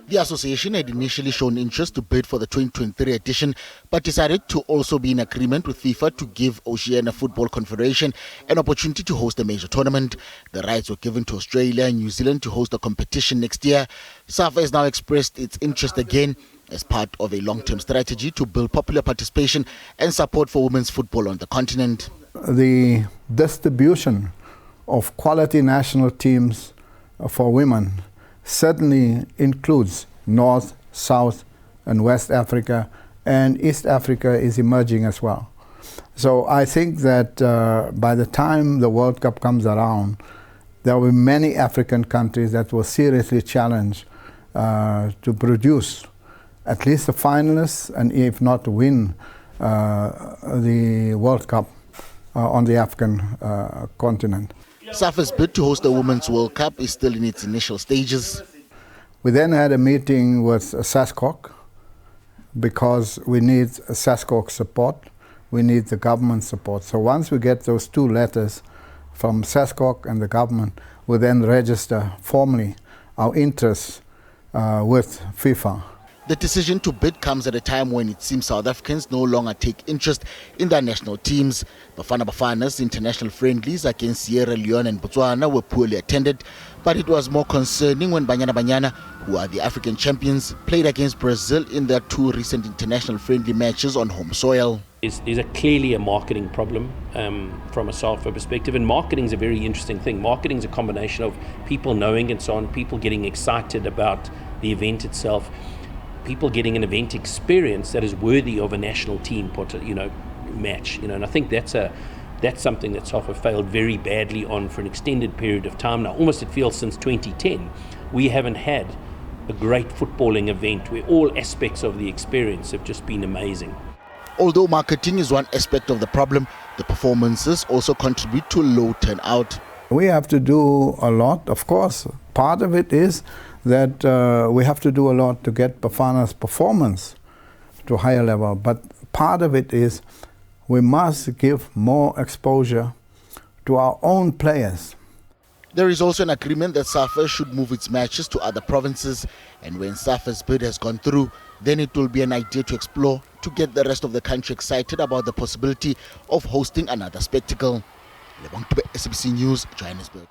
The association had initially shown interest to bid for the 2023 edition, but decided to also be in agreement with FIFA to give Oceania Football Confederation an opportunity to host a major tournament. The rights were given to Australia and New Zealand to host the competition next year. SAFA has now expressed its interest again as part of a long-term strategy to build popular participation and support for women's football on the continent. The distribution of quality national teams for women certainly includes North, South and West Africa, and East Africa is emerging as well. So I think that by the time the World Cup comes around, there will be many African countries that will seriously challenge to produce at least the finalists, and if not win the World Cup on the African continent. SAFA's bid to host the Women's World Cup is still in its initial stages. We then had a meeting with Ssacoc because we need Ssacoc support, we need the government support. So once we get those two letters from Ssacoc and the government, we'll then register formally our interests with FIFA. The decision to bid comes at a time when it seems South Africans no longer take interest in their national teams. Bafana's international friendlies against Sierra Leone and Botswana were poorly attended, but it was more concerning when Banyana, who are the African champions, played against Brazil in their two recent international friendly matches on home soil. There's clearly a marketing problem from a SAFA perspective, and marketing is a very interesting thing. Marketing is a combination of people knowing and so on, people getting excited about the event itself, people getting an event experience that is worthy of a national team match, and I think that's something that SAFA failed very badly on for an extended period of time now. Almost it feels since 2010 we haven't had a great footballing event where all aspects of the experience have just been amazing. Although marketing is one aspect of the problem, the performances also contribute to low turnout. We have to do a lot, of course. Part of it is that we have to do a lot to get Bafana's performance to a higher level. But part of it is we must give more exposure to our own players. There is also an agreement that SAFA should move its matches to other provinces, and when SAFA's bid has gone through, then it will be an idea to explore to get the rest of the country excited about the possibility of hosting another spectacle. SABC News, Johannesburg.